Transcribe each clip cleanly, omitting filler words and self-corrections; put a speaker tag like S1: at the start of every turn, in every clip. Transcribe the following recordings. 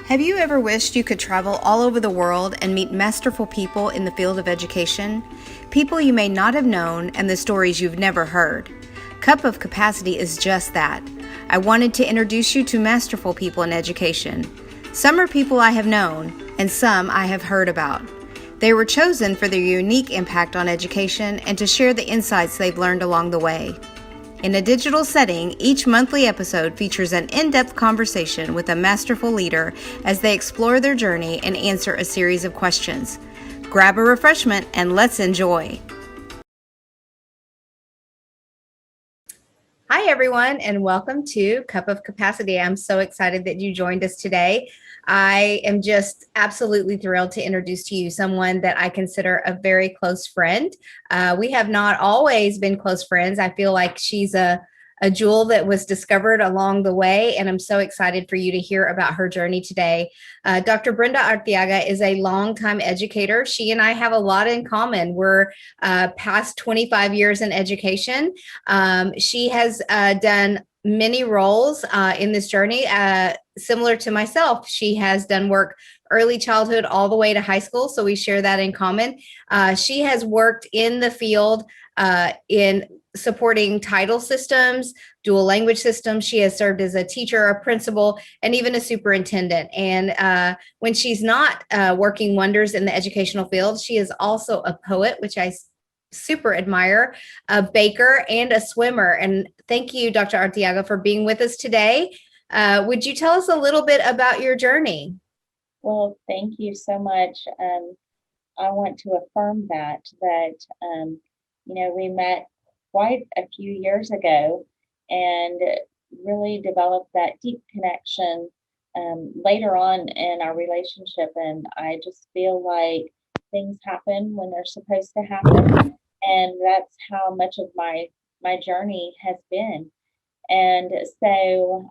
S1: Have you ever wished you could travel all over the world and meet masterful people in the field of education? People you may not have known and the stories you've never heard. Cup of Capacity is just that. I wanted to introduce you to masterful people in education. Some are people I have known, and some I have heard about. They were chosen for their unique impact on education and to share the insights they've learned along the way. In a digital setting, each monthly episode features an in-depth conversation with a masterful leader as they explore their journey and answer a series of questions. Grab a refreshment and let's enjoy. Hi, everyone, and welcome to Cup of Capacity. I'm so excited that you joined us today. I am just absolutely thrilled to introduce to you someone that I consider a very close friend. We have not always been close friends. I feel like she's a jewel that was discovered along the way, and I'm so excited for you to hear about her journey today. Dr. Brenda Arteaga is a longtime educator. She and I have a lot in common. We're past 25 years in education. She has done many roles in this journey. Similar to myself, she has done work early childhood all the way to high school, so we share that in common. She has worked in the field in supporting title systems, dual language systems. She has served as a teacher, a principal, and even a superintendent. And when she's not working wonders in the educational field, she is also a poet, which I super admire, a baker, and a swimmer. And thank you, Dr. Arteaga, for being with us today. Would you tell us a little bit about your journey?
S2: Well, thank you so much. I want to affirm that we met quite a few years ago and really developed that deep connection later on in our relationship. And I just feel like things happen when they're supposed to happen. And that's how much of my journey has been. And so,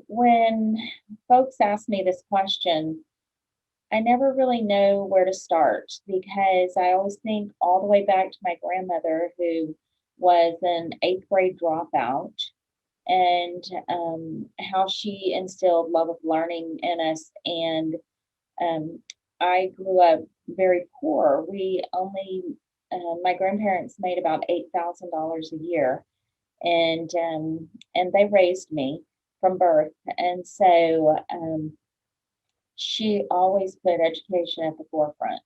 S2: when folks ask me this question, I never really know where to start because I always think all the way back to my grandmother, who was an eighth grade dropout, and how she instilled love of learning in us. And I grew up very poor. My grandparents made about $8,000 a year, and they raised me from birth. And so she always put education at the forefront.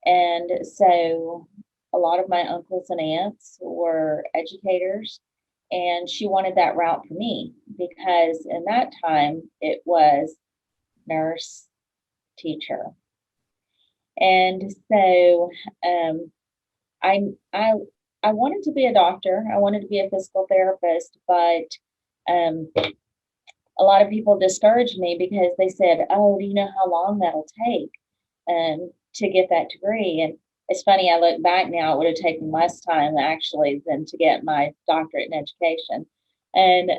S2: And so a lot of my uncles and aunts were educators, and she wanted that route for me because in that time it was nurse, teacher. And so I wanted to be a doctor. I wanted to be a physical therapist, but a lot of people discouraged me because they said, "Oh, do you know how long that'll take to get that degree?" And it's funny, I look back now, it would have taken less time actually than to get my doctorate in education. And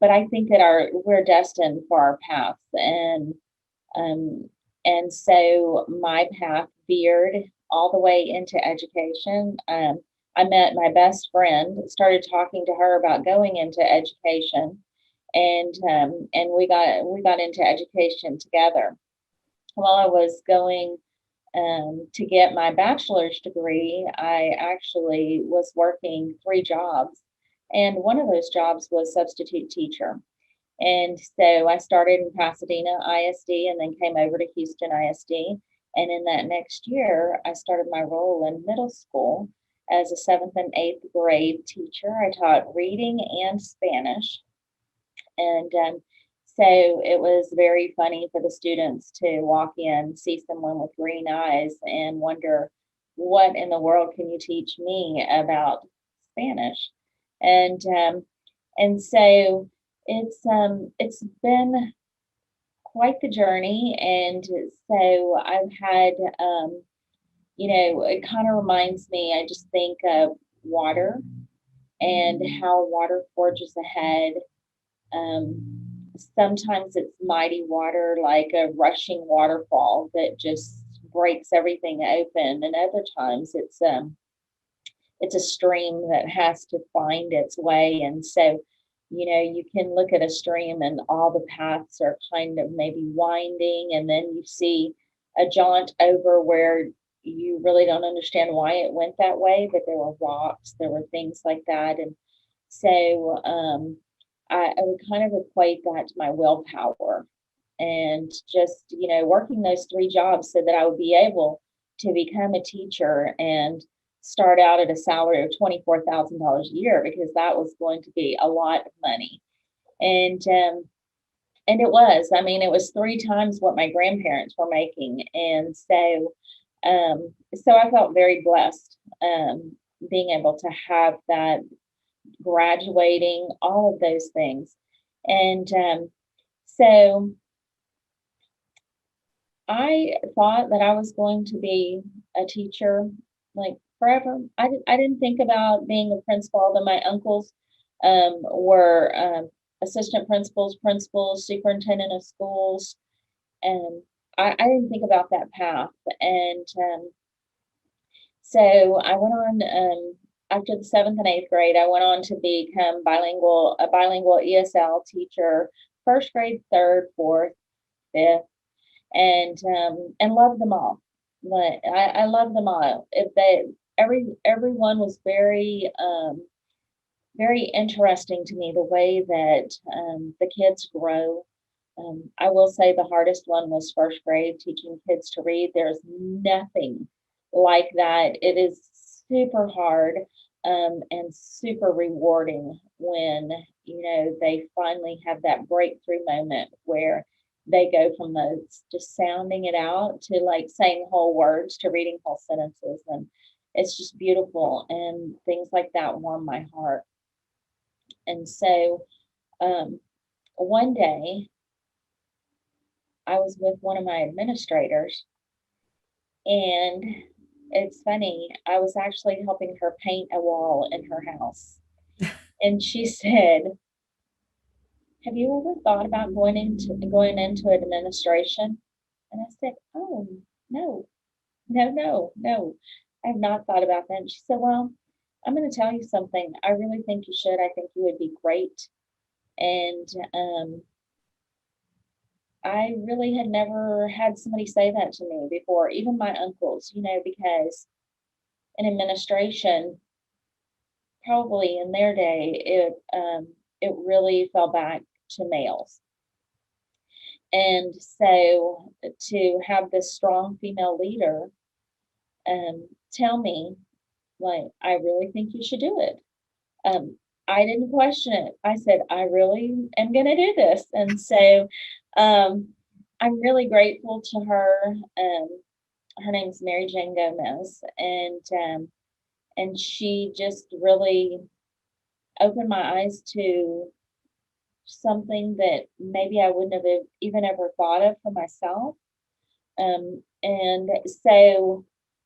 S2: but I think that we're destined for our paths, and so my path veered all the way into education. I met my best friend, started talking to her about going into education, and we got into education together. While I was going to get my bachelor's degree, I actually was working 3 jobs, and one of those jobs was substitute teacher. And so I started in Pasadena ISD and then came over to Houston ISD. And in that next year, I started my role in middle school as a 7th and 8th grade teacher. I taught reading and Spanish. And so it was very funny for the students to walk in, see someone with green eyes, and wonder, what in the world can you teach me about Spanish? And so it's been quite the journey. And so I've had, it kind of reminds me, I just think of water and how water forges ahead. Sometimes it's mighty water, like a rushing waterfall that just breaks everything open. And other times it's a stream that has to find its way. And so You can look at a stream and all the paths are kind of maybe winding, and then you see a jaunt over where you really don't understand why it went that way, but there were rocks, there were things like that. And so I would kind of equate that to my willpower and just, working those three jobs so that I would be able to become a teacher and start out at a salary of $24,000 a year, because that was going to be a lot of money. And it was, I mean, it was three times what my grandparents were making. And so I felt very blessed, being able to have that, graduating, all of those things. And so I thought that I was going to be a teacher like forever. I didn't think about being a principal, although my uncles were assistant principals, principals, superintendent of schools. And I didn't think about that path. And so I went on, after the seventh and eighth grade, I went on to become a bilingual ESL teacher, first grade, third, fourth, fifth, and loved them all. But I love them all. If they everyone was very interesting to me, the way that the kids grow. I will say the hardest one was first grade, teaching kids to read. There's nothing like that. It is super hard, and super rewarding when they finally have that breakthrough moment where they go from those just sounding it out to like saying whole words to reading whole sentences. And it's just beautiful, and things like that warm my heart. And so one day I was with one of my administrators, and it's funny, I was actually helping her paint a wall in her house. And she said, "Have you ever thought about going into administration?" And I said, "Oh, no, no, no, no. I have not thought about that." And she said, "Well, I'm going to tell you something. I really think you should. I think you would be great." And I really had never had somebody say that to me before, even my uncles, because in administration, probably in their day, it really fell back to males. And so to have this strong female leader tell me, like, "I really think you should do it." I didn't question it. I said, "I really am going to do this." And so I'm really grateful to her. Her name's Mary Jane Gomez, and she just really opened my eyes to something that maybe I wouldn't have even ever thought of for myself. And so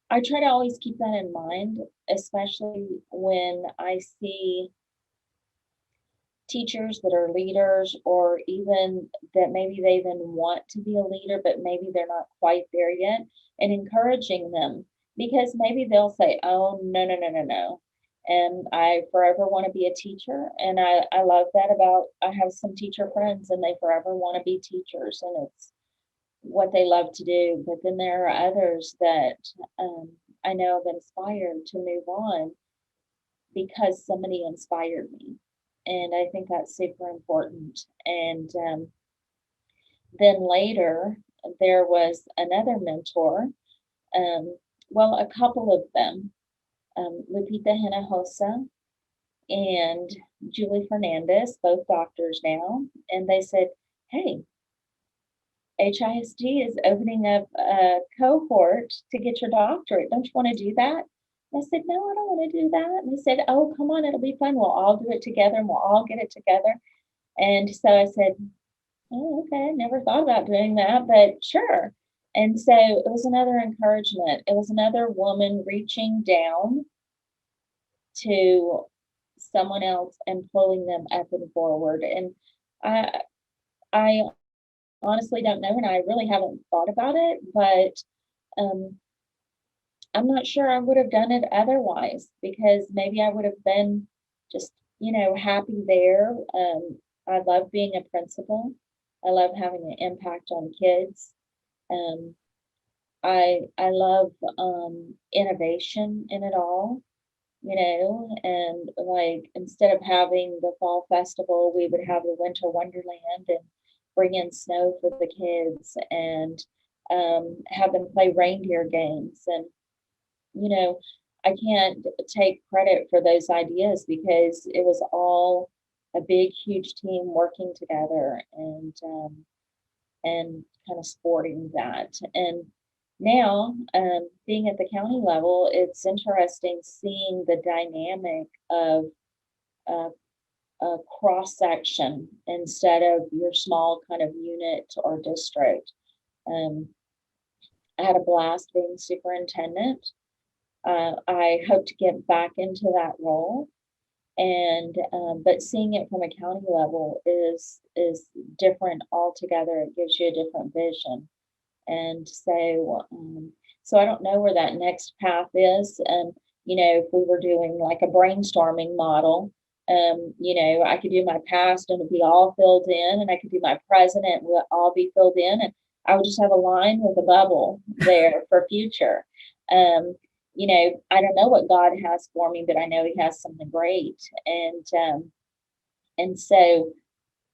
S2: I try to always keep that in mind, especially when I see teachers that are leaders, or even that maybe they even want to be a leader, but maybe they're not quite there yet, and encouraging them, because maybe they'll say, "Oh, no, no, no, no, no." And I forever want to be a teacher. And I love that about, I have some teacher friends and they forever want to be teachers, and it's what they love to do. But then there are others that I know have inspired to move on because somebody inspired me. And I think that's super important. And then later, there was another mentor, well, a couple of them, Lupita Hinojosa and Julie Fernandez, both doctors now. And they said, "Hey, HISD is opening up a cohort to get your doctorate. Don't you want to do that?" I said, "No, I don't want to do that." And they said, "Oh, come on, it'll be fun. We'll all do it together and we'll all get it together." And so I said, "Oh, okay. Never thought about doing that, but sure." And so it was another encouragement. It was another woman reaching down to someone else and pulling them up and forward. And I honestly don't know, and I really haven't thought about it, but um, I'm not sure I would have done it otherwise, because maybe I would have been just, happy there. I love being a principal. I love having an impact on kids. Um, I love innovation in it all, and like instead of having the fall festival, we would have the winter wonderland and bring in snow for the kids and have them play reindeer games. And you know, I can't take credit for those ideas because it was all a big, huge team working together and kind of sporting that. And now, being at the county level, it's interesting seeing the dynamic of uh, a cross section instead of your small kind of unit or district. Um, I had a blast being superintendent. I hope to get back into that role, and but seeing it from a county level is different altogether. It gives you a different vision, and so I don't know where that next path is. If we were doing like a brainstorming model, I could do my past and it'd be all filled in, and I could do my present and it would all be filled in, and I would just have a line with a bubble there for future. I don't know what God has for me, but I know He has something great, and so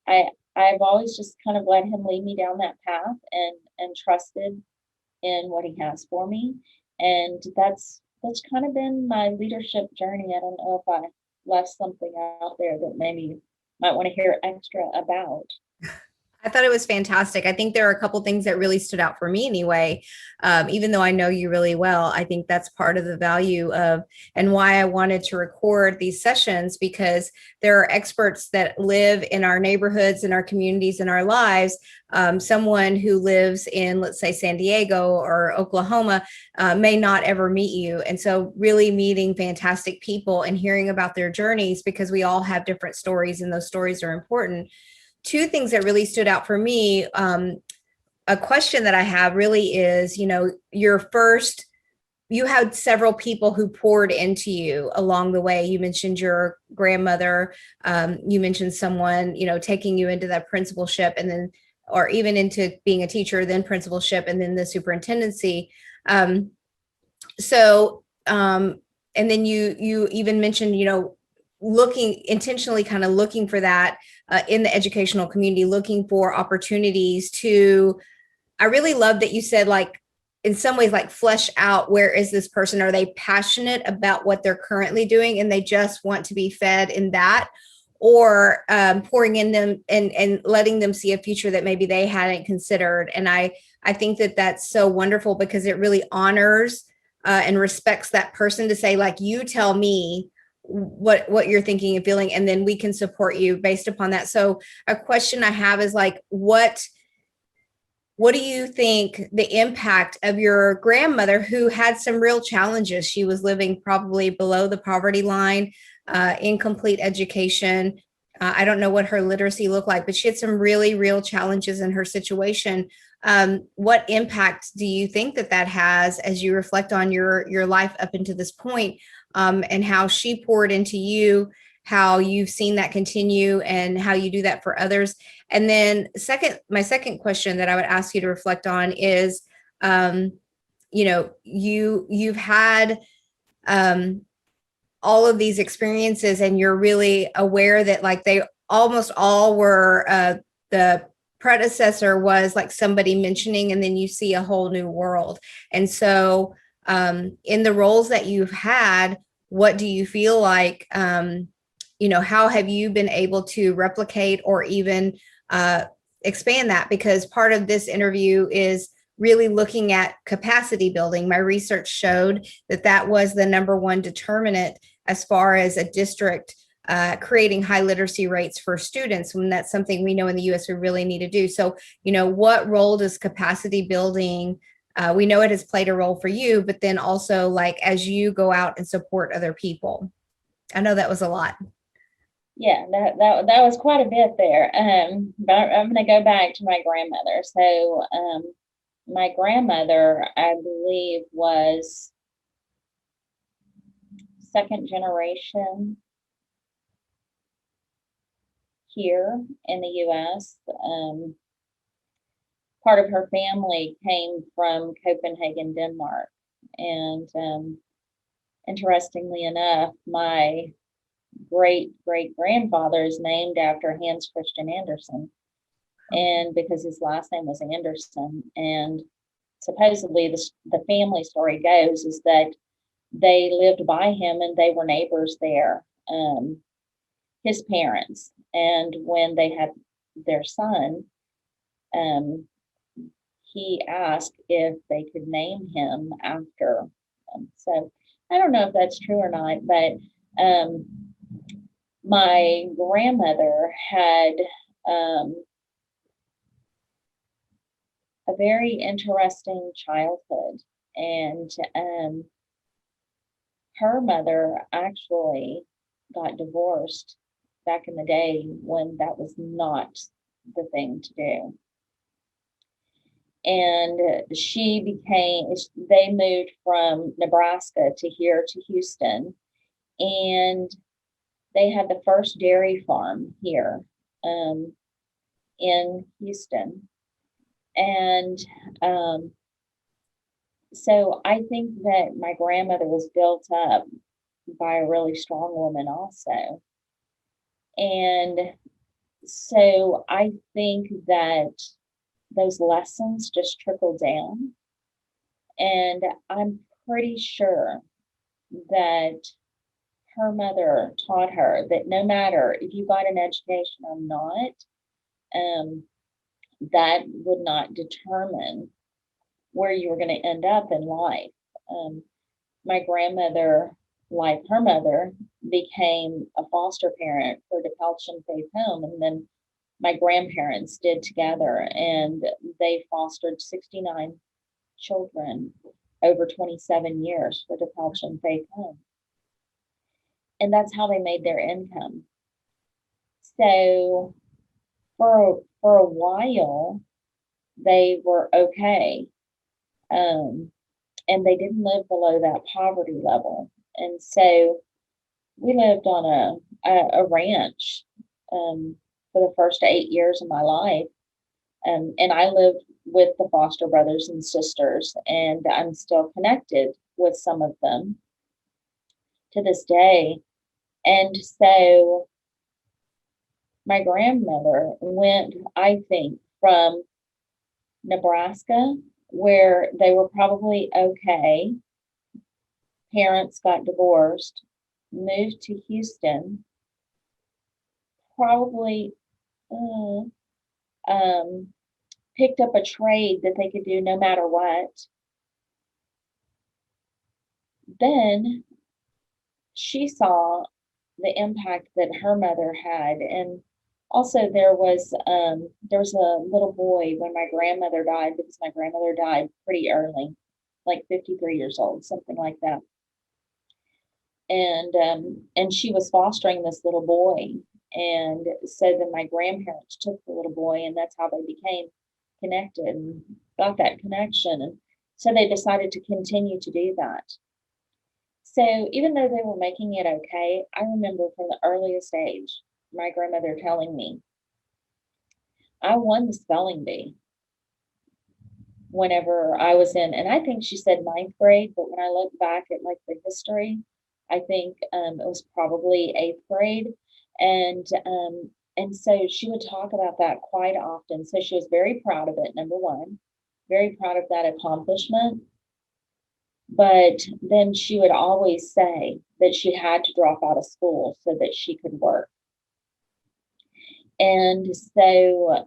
S2: I I've always just kind of let Him lead me down that path and trusted in what He has for me, and that's kind of been my leadership journey. I don't know if I left something out there that maybe you might want to hear extra about.
S1: I thought it was fantastic. I think there are a couple things that really stood out for me anyway. Even though I know you really well, I think that's part of the value of and why I wanted to record these sessions, because there are experts that live in our neighborhoods, in our communities, in our lives. Someone who lives in, let's say, San Diego or Oklahoma may not ever meet you. And so really meeting fantastic people and hearing about their journeys, because we all have different stories and those stories are important. Two things that really stood out for me. A question that I have really is, you had several people who poured into you along the way. You mentioned your grandmother. You mentioned someone, taking you into that principalship, and then, or even into being a teacher, then principalship, and then the superintendency. And then you even mentioned, looking intentionally, kind of looking for that in the educational community, looking for opportunities to, I really love that you said, like, in some ways, like, flesh out, where is this person? Are they passionate about what they're currently doing and they just want to be fed in that? Or pouring in them and letting them see a future that maybe they hadn't considered. And I think that that's so wonderful, because it really honors and respects that person to say, like, you tell me what you're thinking and feeling, and then we can support you based upon that. So a question I have is, like, what do you think the impact of your grandmother, who had some real challenges? She was living probably below the poverty line, incomplete education. I don't know what her literacy looked like, but she had some really real challenges in her situation. What impact do you think that has, as you reflect on your life up until this point, and how she poured into you, how you've seen that continue, and how you do that for others? And then my second question that I would ask you to reflect on is, you've had all of these experiences, and you're really aware that, like, they almost all were, the predecessor was like somebody mentioning, and then you see a whole new world. And so in the roles that you've had, what do you feel like, how have you been able to replicate or even expand that? Because part of this interview is really looking at capacity building. My research showed that was the number one determinant as far as a district creating high literacy rates for students, when that's something we know in the U.S. we really need to do. So, what role does capacity building, we know it has played a role for you, but then also, like, as you go out and support other people? I know that was a lot.
S2: Yeah, that was quite a bit there. But I'm going to go back to my grandmother. So, my grandmother, I believe, was second generation here in the U.S. Part of her family came from Copenhagen, Denmark. And interestingly enough, my great-great-grandfather is named after Hans Christian Andersen. And because his last name was Andersen. And supposedly the family story goes is that they lived by him and they were neighbors there, his parents. And when they had their son, he asked if they could name him after him. So I don't know if that's true or not, but my grandmother had a very interesting childhood, and her mother actually got divorced back in the day when that was not the thing to do. And they moved from Nebraska to here to Houston, and they had the first dairy farm here in Houston. And so I think that my grandmother was built up by a really strong woman also. And so I think that those lessons just trickle down. And I'm pretty sure that her mother taught her that no matter if you got an education or not, that would not determine where you were going to end up in life. My grandmother, like her mother, became a foster parent for DePelch and Faith Home, and then my grandparents did together, and they fostered 69 children over 27 years for DePelch and Faith Home. And that's how they made their income. So for a while, they were okay. And they didn't live below that poverty level. And so we lived on a ranch for the first 8 years of my life. And I lived with the foster brothers and sisters, and I'm still connected with some of them to this day. And so my grandmother went, I think, from Nebraska, where they were probably okay. Parents got divorced, moved to Houston, probably picked up a trade that they could do no matter what. Then she saw the impact that her mother had, and also there was a little boy when my grandmother died, because my grandmother died pretty early, like 53 years old, something like that. And she was fostering this little boy, and so then my grandparents took the little boy, and that's how they became connected and got that connection. And so they decided to continue to do that. So even though they were making it okay, I remember from the earliest age, my grandmother telling me, I won the spelling bee whenever I was in, and I think she said ninth grade, but when I look back at like the history, I think it was probably eighth grade. And so she would talk about that quite often. So she was very proud of it, number one, very proud of that accomplishment. But then she would always say that she had to drop out of school so that she could work. And so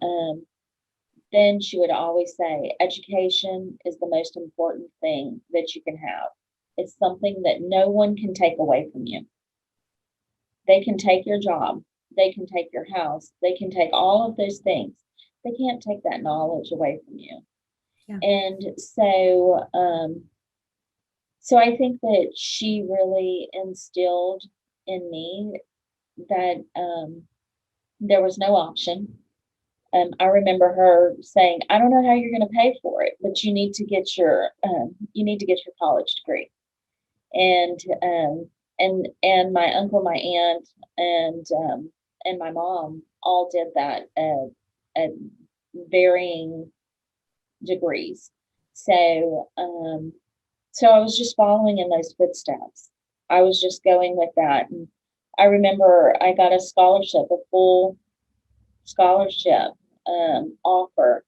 S2: then she would always say, education is the most important thing that you can have. It's something that no one can take away from you. They can take your job. They can take your house. They can take all of those things. They can't take that knowledge away from you. Yeah. And so, so I think that she really instilled in me that there was no option. I remember her saying, "I don't know how you're going to pay for it, but you need to get your college degree." And my uncle, my aunt, and and my mom all did that at varying degrees. So, so I was just following in those footsteps. I was just going with that. And I remember I got a scholarship, a full scholarship offer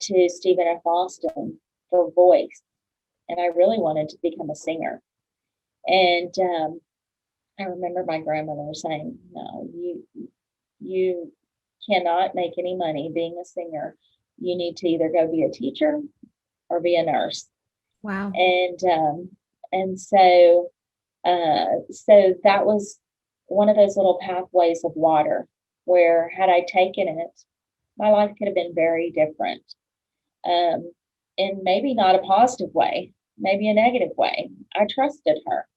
S2: to Stephen F. Austin for voice. And I really wanted to become a singer. And I remember my grandmother saying, no, you cannot make any money being a singer. You need to either go be a teacher or be a nurse.
S1: Wow.
S2: And so that was one of those little pathways of water where, had I taken it, my life could have been very different. In maybe not a positive way, maybe a negative way. I trusted her,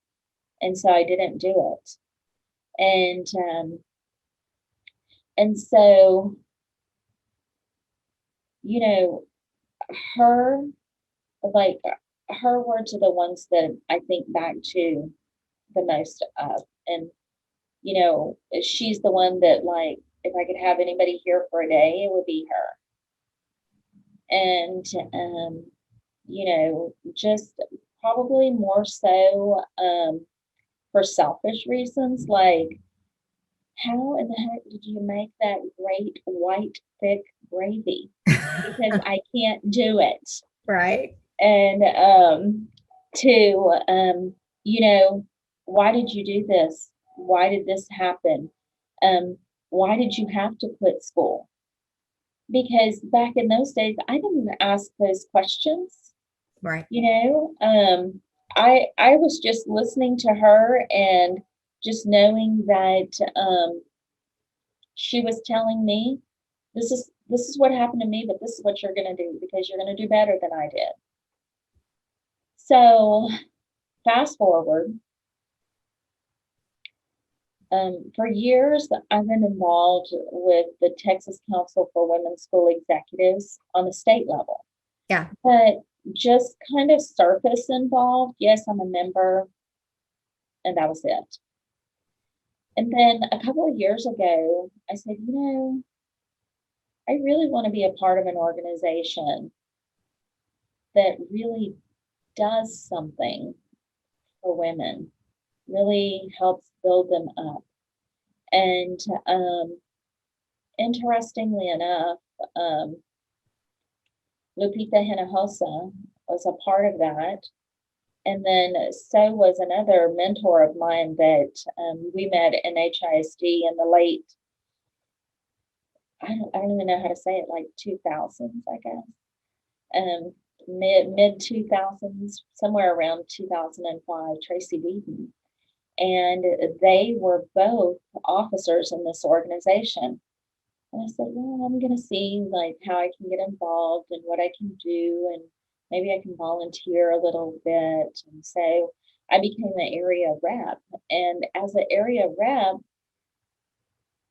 S2: and so I didn't do it. And so, you know, her words are the ones that I think back to the most of. And, you know, she's the one that, like, if I could have anybody here for a day, it would be her. And, you know, just probably more so for selfish reasons, like, how in the heck did you make that great white thick gravy? Because I can't do it.
S1: Right.
S2: And you know, why did you do this? Why did this happen? Why did you have to quit school? Because back in those days, I didn't ask those questions.
S1: Right.
S2: You know, I was just listening to her and just knowing that she was telling me, this is what happened to me, but this is what you're going to do because you're going to do better than I did. So fast forward, for years, I've been involved with the Texas Council for Women's School Executives on the state level.
S1: Yeah.
S2: But just kind of surface involved. Yes, I'm a member, and that was it. And then a couple of years ago, I said, you know, I really want to be a part of an organization that really does something for women, really helps build them up. And interestingly enough, Lupita Hinojosa was a part of that. And then so was another mentor of mine that we met in HISD in the late, I don't even know how to say it, like 2000s, I guess. Mid 2000s, somewhere around 2005, Tracy Whedon. And they were both officers in this organization. And I said, well, I'm going to see like how I can get involved and what I can do, and maybe I can volunteer a little bit. And so I became the area rep. And as an area rep,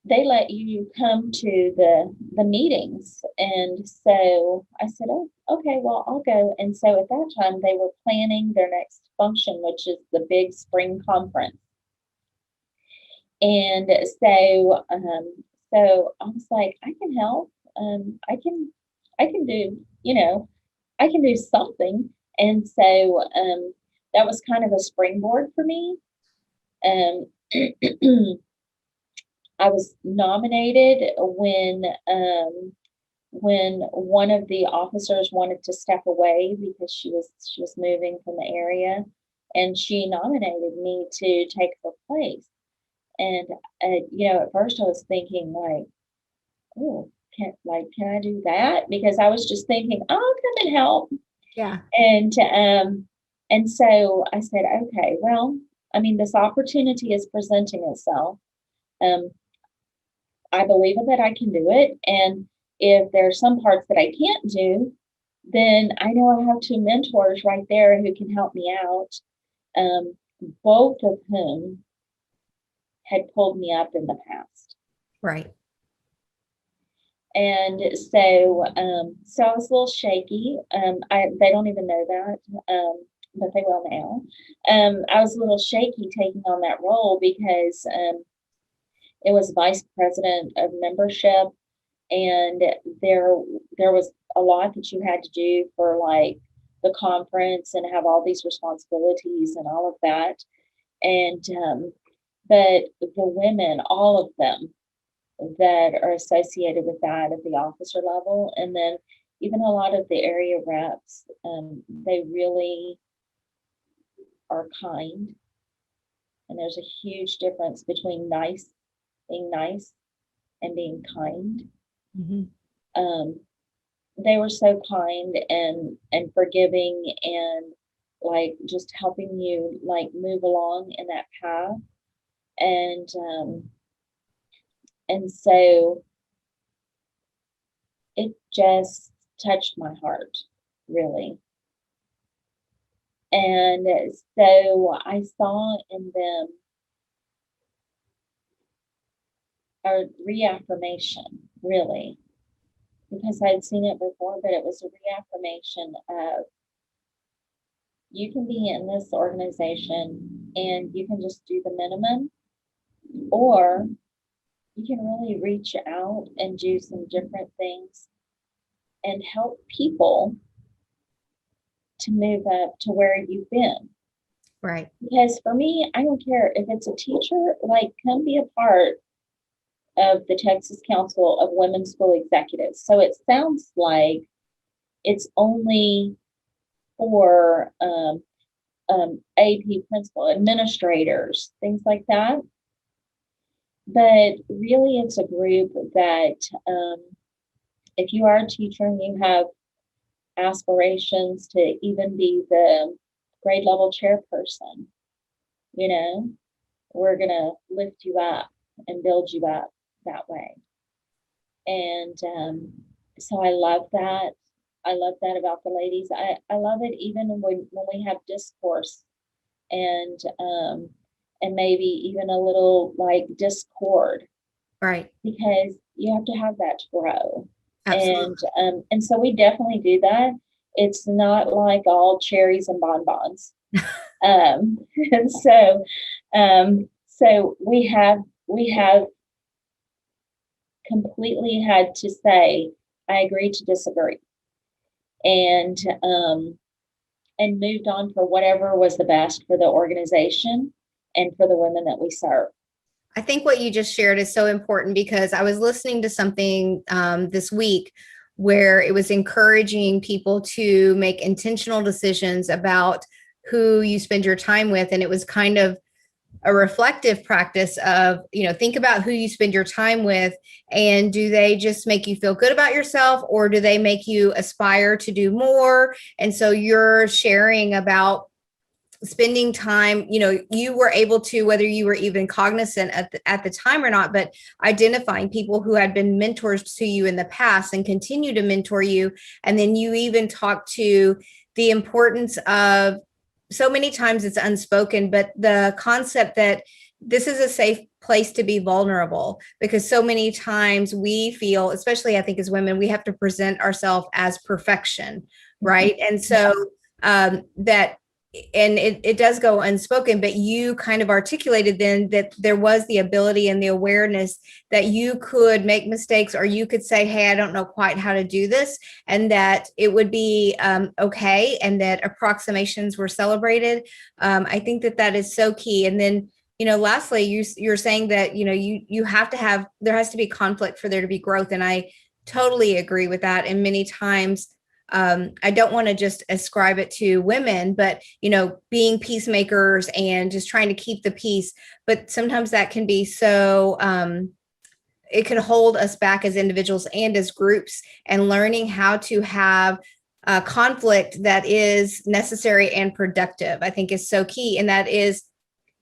S2: they let you come to the meetings. And so I said, oh, okay, well, I'll go. And so at that time, they were planning their next function, which is the big spring conference. And so I was like, I can help. I can do, you know, I can do something. And so that was kind of a springboard for me. I was nominated when one of the officers wanted to step away because she was moving from the area, and she nominated me to take her place. And you know, at first I was thinking like, oh, can I do that? Because I was just thinking, oh, I'll come and help.
S1: Yeah.
S2: And so I said, okay, well, I mean, this opportunity is presenting itself. I believe that I can do it. And if there's some parts that I can't do, then I know I have two mentors right there who can help me out, both of whom had pulled me up in the past.
S1: Right.
S2: And so I was a little shaky. They don't even know that, but they will now. I was a little shaky taking on that role because it was vice president of membership, and there was a lot that you had to do for like the conference and have all these responsibilities and all of that. And but the women, all of them that are associated with that at the officer level, and then even a lot of the area reps, they really are kind. And there's a huge difference between being nice and being kind.
S1: Mm-hmm.
S2: They were so kind and forgiving, and like just helping you like move along in that path. And so it just touched my heart, really. And so I saw in them a reaffirmation, really, because I'd seen it before, but it was a reaffirmation of, you can be in this organization and you can just do the minimum, or you can really reach out and do some different things and help people to move up to where you've been.
S1: Right.
S2: Because for me, I don't care if it's a teacher, like, come be a part of the Texas Council of Women School Executives. So it sounds like it's only for AP principal, administrators, things like that. But really, it's a group that if you are a teacher and you have aspirations to even be the grade level chairperson, you know, we're going to lift you up and build you up that way. And so I love that. I love that about the ladies. I love it even when we have discourse and maybe even a little like discord.
S1: Right.
S2: Because you have to have that to grow.
S1: Absolutely.
S2: And so we definitely do that. It's not like all cherries and bonbons. And so we have completely had to say, I agree to disagree, and moved on for whatever was the best for the organization and for the women that we serve.
S1: I think what you just shared is so important, because I was listening to something this week where it was encouraging people to make intentional decisions about who you spend your time with. And it was kind of a reflective practice of, think about who you spend your time with, and do they just make you feel good about yourself, or do they make you aspire to do more? And so you're sharing about spending time, you were able to, whether you were even cognizant at the time or not, but identifying people who had been mentors to you in the past and continue to mentor you. And then you even talk to the importance of, so many times it's unspoken, but the concept that this is a safe place to be vulnerable, because so many times we feel, especially I think as women, we have to present ourselves as perfection, right? And so that, and it does go unspoken, but you kind of articulated then that there was the ability and the awareness that you could make mistakes, or you could say, hey, I don't know quite how to do this, and that it would be okay, and that approximations were celebrated. I think that is so key. And then, lastly, you're saying that, you have to have, there has to be conflict for there to be growth. And I totally agree with that. And many times, I don't want to just ascribe it to women, but, being peacemakers and just trying to keep the peace. But sometimes that can be so, it can hold us back as individuals and as groups, and learning how to have conflict that is necessary and productive, I think is so key. And that is,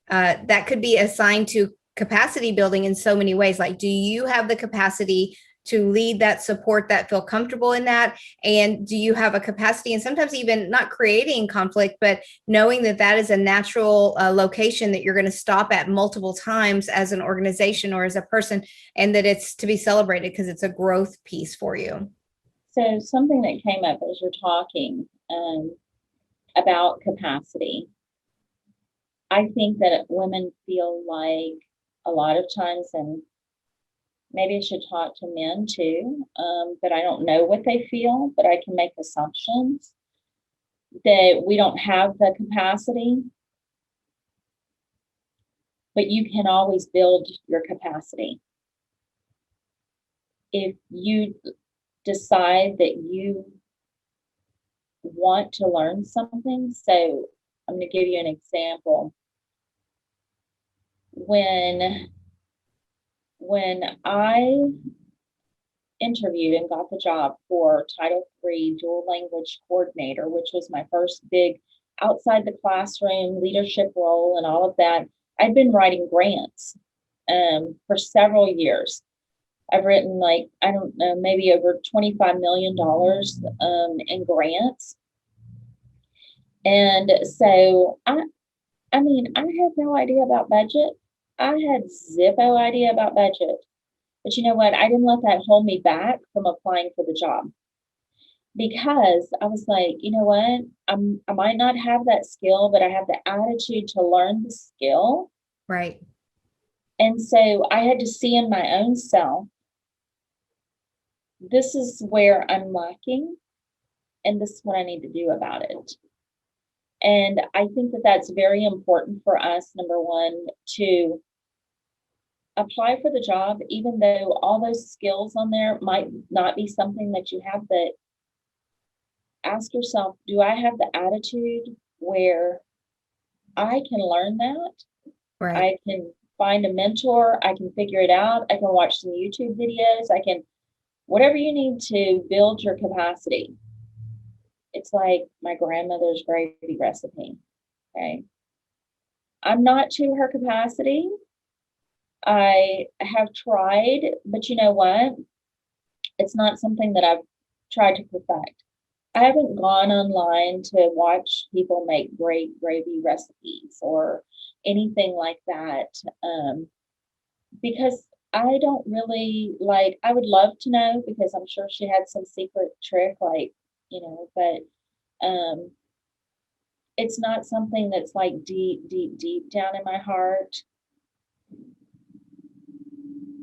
S1: that could be assigned to capacity building in so many ways. Like, do you have the capacity to lead that, support that, feel comfortable in that? And do you have a capacity, and sometimes even not creating conflict, but knowing that that is a natural location that you're going to stop at multiple times as an organization or as a person, and that it's to be celebrated because it's a growth piece for you?
S2: So something that came up as you're talking about capacity, I think that women feel like a lot of times, and maybe I should talk to men too, but I don't know what they feel, but I can make assumptions that we don't have the capacity, but you can always build your capacity. If you decide that you want to learn something, so I'm going to give you an example. When I interviewed and got the job for Title III dual language coordinator, which was my first big outside the classroom leadership role and all of that, I'd been writing grants for several years. I've written, like, I don't know, maybe over $25 million in grants. And so I mean, I had no idea about budget. I had zippo idea about budget. But you know what? I didn't let that hold me back from applying for the job, because I was like, you know what? I might not have that skill, but I have the attitude to learn the skill.
S1: Right.
S2: And so I had to see in my own self, this is where I'm lacking, and this is what I need to do about it. And I think that that's very important for us, number one, to apply for the job, even though all those skills on there might not be something that you have, but ask yourself, do I have the attitude where I can learn that?
S1: Right.
S2: I can find a mentor, I can figure it out, I can watch some YouTube videos, I can, whatever you need to build your capacity. It's like my grandmother's gravy recipe. Okay. I'm not to her capacity. I have tried, but you know what? It's not something that I've tried to perfect. I haven't gone online to watch people make great gravy recipes or anything like that, because I don't really like, I would love to know, because I'm sure she had some secret trick, like, but it's not something that's like deep, deep, deep down in my heart.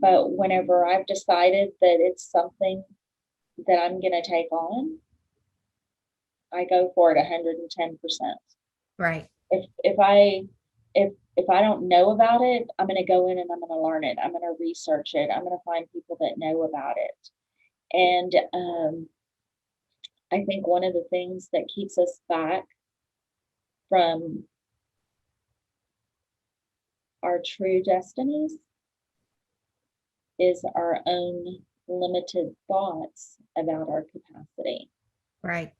S2: But whenever I've decided that it's something that I'm going to take on, I go for it 110%.
S1: Right.
S2: If I don't know about it, I'm going to go in and I'm going to learn it. I'm going to research it. I'm going to find people that know about it. And I think one of the things that keeps us back from our true destinies is our own limited thoughts about our capacity.
S1: Right.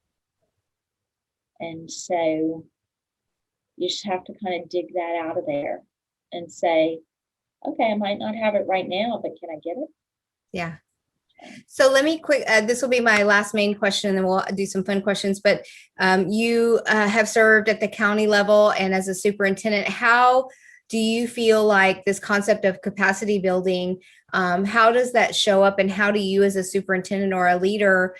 S2: And so you just have to kind of dig that out of there and say, okay, I might not have it right now, but can I get it?
S1: Yeah. So let me this will be my last main question, and then we'll do some fun questions. But you have served at the county level and as a superintendent. How do you feel like this concept of capacity building, how does that show up, and how do you as a superintendent or a leader,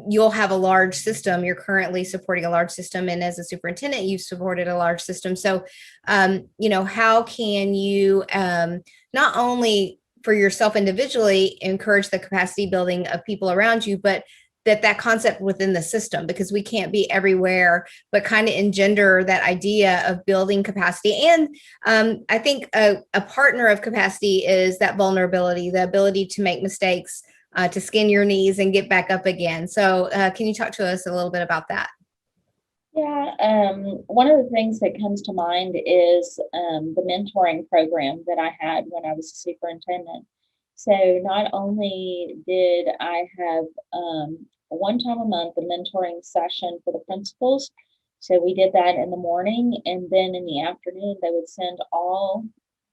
S1: you'll have a large system. You're currently supporting a large system, and as a superintendent, you've supported a large system. So, how can you not only for yourself individually encourage the capacity building of people around you, but that concept within the system, because we can't be everywhere, but kind of engender that idea of building capacity. And I think a partner of capacity is that vulnerability, the ability to make mistakes, to skin your knees and get back up again. So can you talk to us a little bit about that?
S2: Yeah, one of the things that comes to mind is the mentoring program that I had when I was a superintendent. So not only did I have one time a month a mentoring session for the principals, so we did that in the morning, and then in the afternoon they would send all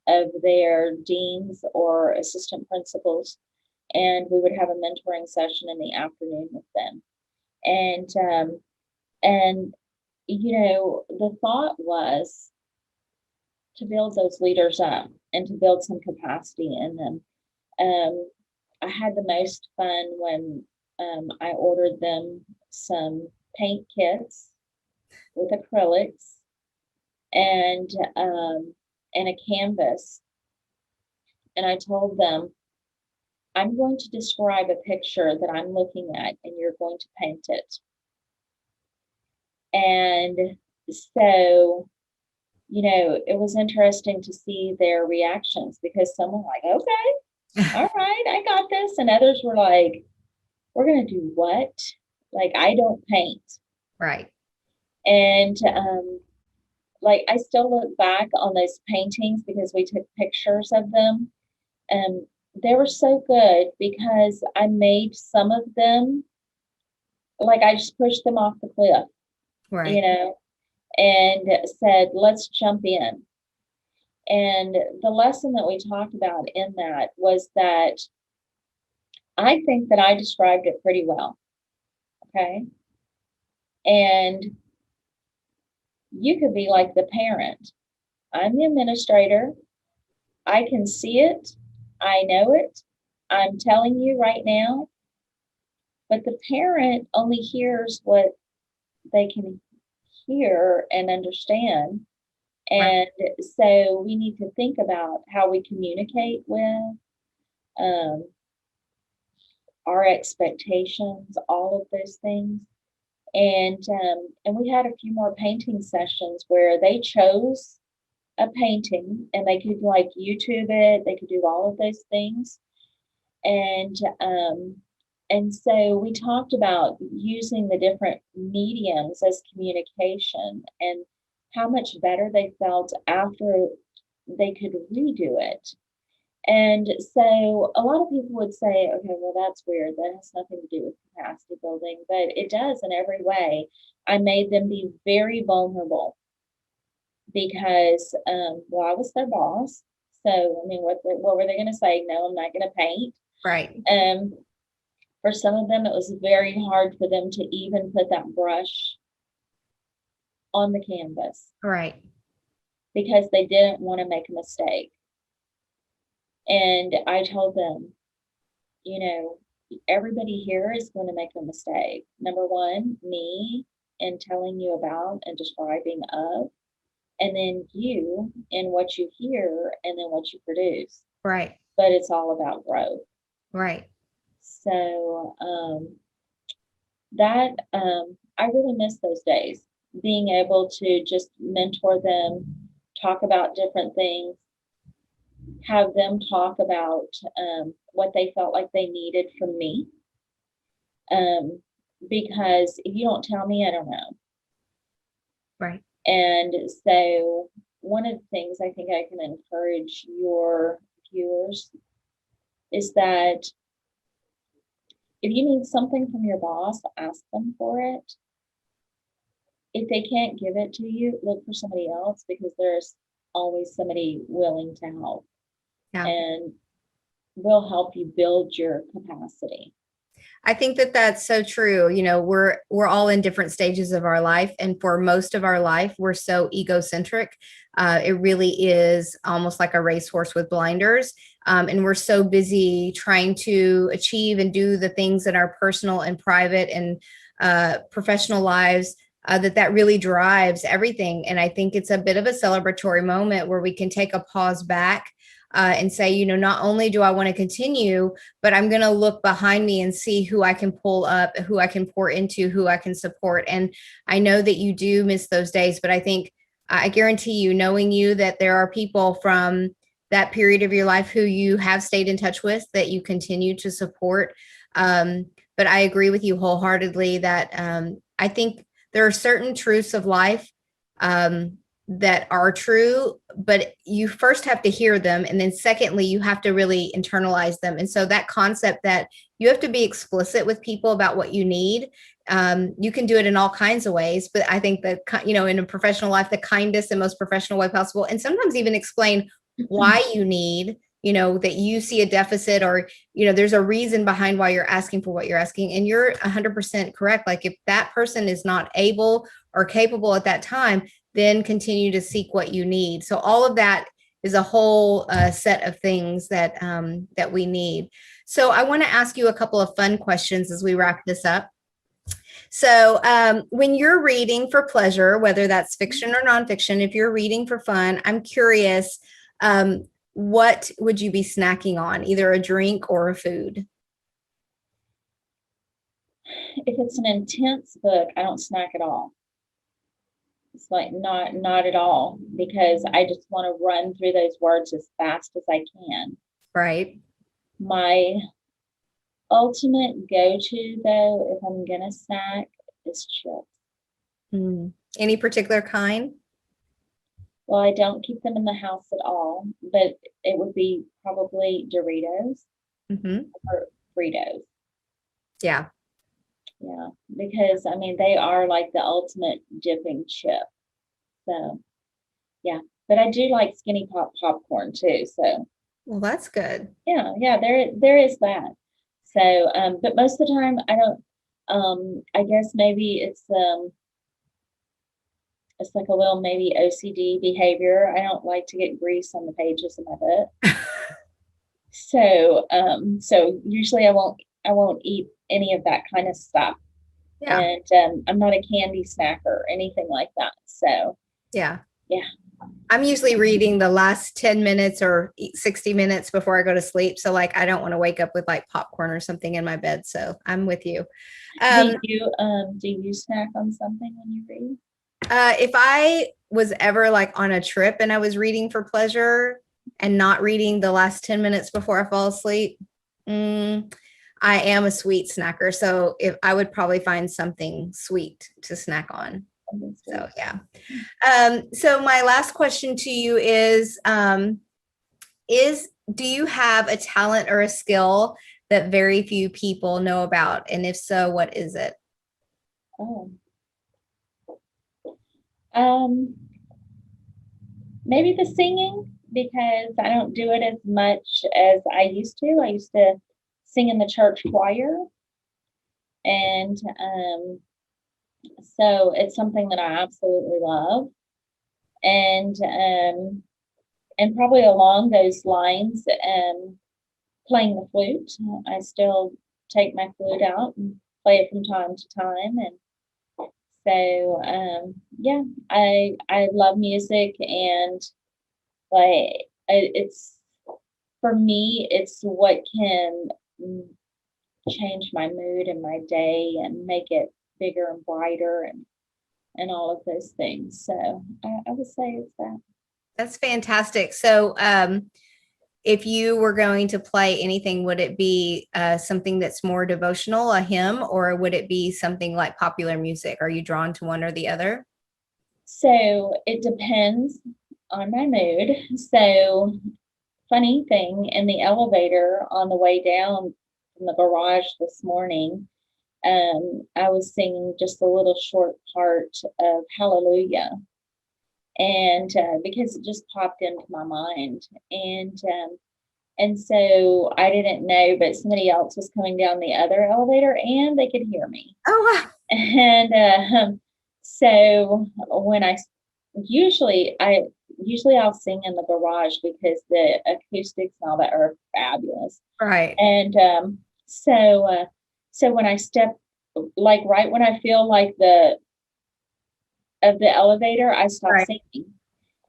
S2: of their deans or assistant principals, and we would have a mentoring session in the afternoon with them. And the thought was to build those leaders up and to build some capacity in them. I had the most fun when I ordered them some paint kits with acrylics and a canvas. and I told them, I'm going to describe a picture that I'm looking at, and you're going to paint it. And so, it was interesting to see their reactions, because some were like, okay, all right, I got this. And others were like, we're going to do what? Like, I don't paint.
S1: Right.
S2: And like, I still look back on those paintings because we took pictures of them. And they were so good because I made some of them, like, I just pushed them off the cliff,
S1: Right.
S2: And said, let's jump in. And the lesson that we talked about in that was that I think that I described it pretty well. Okay. And you could be like the parent. I'm the administrator. I can see it. I know it. I'm telling you right now. But the parent only hears what they can hear and understand. And so we need to think about how we communicate with our expectations, all of those things. And we had a few more painting sessions where they chose a painting, and they could like YouTube it, they could do all of those things. And so we talked about using the different mediums as communication, and how much better they felt after they could redo it. And so a lot of people would say, okay, well, that's weird. That has nothing to do with capacity building, but it does in every way. I made them be very vulnerable because, well, I was their boss. So, I mean, what were they going to say? No, I'm not going to paint.
S1: Right.
S2: For some of them, it was very hard for them to even put that brush on the canvas.
S1: Right.
S2: Because they didn't want to make a mistake. And I told them, everybody here is going to make a mistake. Number one, me in telling you about and describing of, and then you in what you hear and then what you produce.
S1: Right.
S2: But it's all about growth.
S1: Right.
S2: So that I really miss those days, being able to just mentor them, talk about different things, have them talk about what they felt like they needed from me. Because if you don't tell me, I don't know.
S1: Right.
S2: And so one of the things I think I can encourage your viewers is that if you need something from your boss, ask them for it. If they can't give it to you, look for somebody else, because there's always somebody willing to help.
S1: Yeah.
S2: And will help you build your capacity.
S1: I think that that's so true. We're all in different stages of our life, and for most of our life, we're so egocentric. It really is almost like a racehorse with blinders, and we're so busy trying to achieve and do the things in our personal and private and professional lives that really drives everything. And I think it's a bit of a celebratory moment where we can take a pause back and say, not only do I want to continue, but I'm going to look behind me and see who I can pull up, who I can pour into, who I can support. And I know that you do miss those days, but I guarantee you, knowing you, that there are people from that period of your life who you have stayed in touch with, that you continue to support. But I agree with you wholeheartedly that I think there are certain truths of life that are true, but you first have to hear them. And then secondly, you have to really internalize them. And so that concept that you have to be explicit with people about what you need, you can do it in all kinds of ways. But I think that, in a professional life, the kindest and most professional way possible, and sometimes even explain why you need, that you see a deficit, or, there's a reason behind why you're asking for what you're asking. And you're 100% correct. Like, if that person is not able or capable at that time, then continue to seek what you need. So all of that is a whole set of things that we need. So I want to ask you a couple of fun questions as we wrap this up. So when you're reading for pleasure, whether that's fiction or nonfiction, if you're reading for fun, I'm curious, what would you be snacking on, either a drink or a food?
S2: If it's an intense book, I don't snack at all. It's like not at all, because I just want to run through those words as fast as I can.
S1: Right.
S2: My ultimate go-to, though, if I'm gonna snack, is chips.
S1: Any particular kind?
S2: Well, I don't keep them in the house at all, but it would be probably Doritos or Fritos.
S1: Yeah.
S2: Yeah, because I mean, they are like the ultimate dipping chip. So, yeah, but I do like skinny popcorn too. So,
S1: Well, that's good.
S2: yeah, there is that. So, but most of the time I don't. I guess maybe it's like a little maybe OCD behavior. I don't like to get grease on the pages of my book. So, so usually I won't eat any of that kind of stuff.
S1: Yeah.
S2: And I'm not a candy snacker or anything like that. So,
S1: Yeah.
S2: yeah.
S1: I'm usually reading the last 10 minutes or 60 minutes before I go to sleep. So like, I don't want to wake up with like popcorn or something in my bed. So I'm with you.
S2: Do you snack on something when you read?
S1: If I was ever like on a trip and I was reading for pleasure and not reading the last 10 minutes before I fall asleep, I am a sweet snacker. So if I would probably find something sweet to snack on. So yeah. So my last question to you is do you have a talent or a skill that very few people know about? And if so, what is it?
S2: Oh. Maybe the singing, because I don't do it as much as I used to. I used to sing in the church choir, and so it's something that I absolutely love. And probably along those lines, playing the flute. I still take my flute out and play it from time to time, and so yeah, I love music, and like it's, for me, it's what can change my mood and my day and make it bigger and brighter and all of those things. So I would say it's that.
S1: That's fantastic. So if you were going to play anything, would it be something that's more devotional, a hymn, or would it be something like popular music? Are you drawn to one or the other?
S2: So it depends on my mood. So, funny thing, in the elevator on the way down from the garage this morning, I was singing just a little short part of Hallelujah. And because it just popped into my mind. And so I didn't know, but somebody else was coming down the other elevator and they could hear me.
S1: Oh, wow.
S2: And so when usually I'll sing in the garage because the acoustics and all that are fabulous.
S1: Right.
S2: And so when I step, like right when I feel like the elevator, I stopped singing.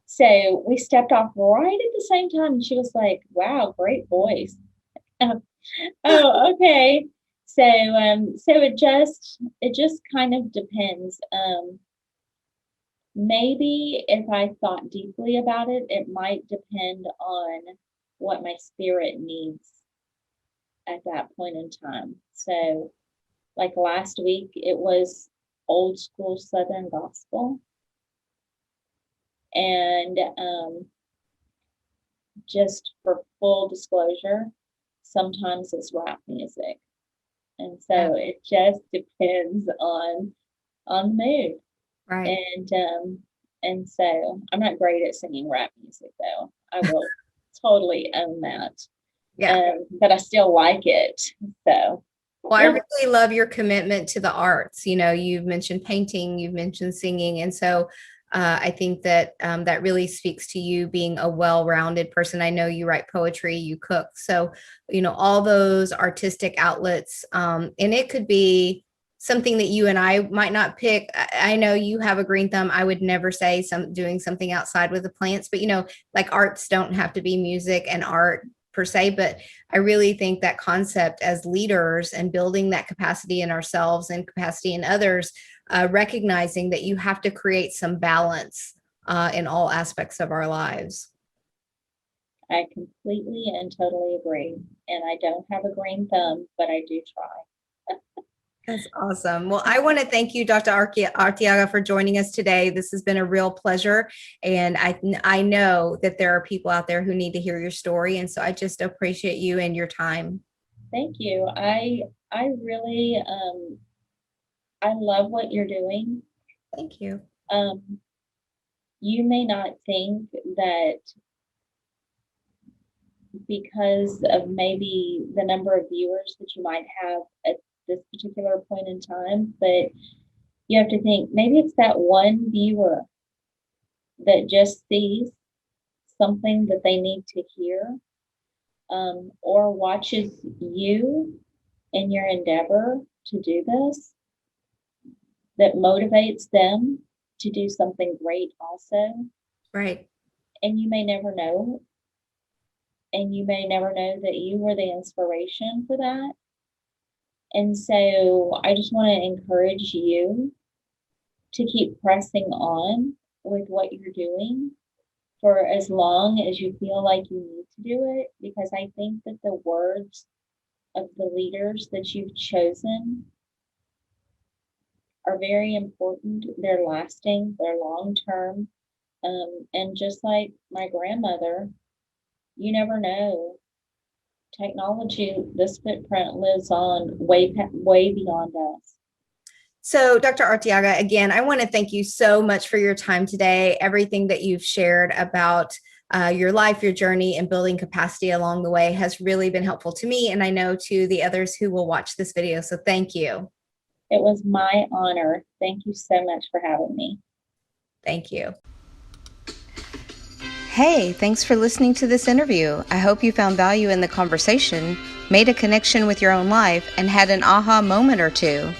S2: So we stepped off right at the same time, and she was like, "Wow, great voice." Oh, okay. So so it just kind of depends. Maybe if I thought deeply about it, it might depend on what my spirit needs at that point in time. So, like last week, it was old school Southern gospel. And just for full disclosure, sometimes it's rap music. And so it just depends on the mood.
S1: Right.
S2: And so I'm not great at singing rap music, though. I will totally own that.
S1: Yeah.
S2: But I still like it. So.
S1: Well, I really love your commitment to the arts. You know, you've mentioned painting, you've mentioned singing. And so I think that that really speaks to you being a well-rounded person. I know you write poetry, you cook. So, you know, all those artistic outlets, and it could be something that you and I might not pick. I know you have a green thumb. I would never say doing something outside with the plants, but like arts don't have to be music and art per se, but I really think that concept as leaders and building that capacity in ourselves and capacity in others, recognizing that you have to create some balance in all aspects of our lives.
S2: I completely and totally agree. And I don't have a green thumb, but I do try.
S1: That's awesome. Well, I want to thank you, Dr. Arteaga, for joining us today. This has been a real pleasure. And I know that there are people out there who need to hear your story. And so I just appreciate you and your time.
S2: Thank you. I really, I love what you're doing.
S1: Thank you.
S2: You may not think that because of maybe the number of viewers that you might have at this particular point in time, but you have to think maybe it's that one viewer that just sees something that they need to hear, or watches you in your endeavor to do this, that motivates them to do something great also.
S1: Right.
S2: And you may never know. And you may never know that you were the inspiration for that. And so I just want to encourage you to keep pressing on with what you're doing for as long as you feel like you need to do it, because I think that the words of the leaders that you've chosen are very important. They're lasting, they're long term. And just like my grandmother, you never know. Technology, this footprint lives on way beyond us.
S1: So, Dr. Arteaga, again, I want to thank you so much for your time today, everything that you've shared about your life, your journey, and building capacity along the way has really been helpful to me, and I know to the others who will watch this video. So thank you.
S2: It was my honor. Thank you so much for having me.
S1: Thank you. Hey, thanks for listening to this interview. I hope you found value in the conversation, made a connection with your own life, and had an aha moment or two.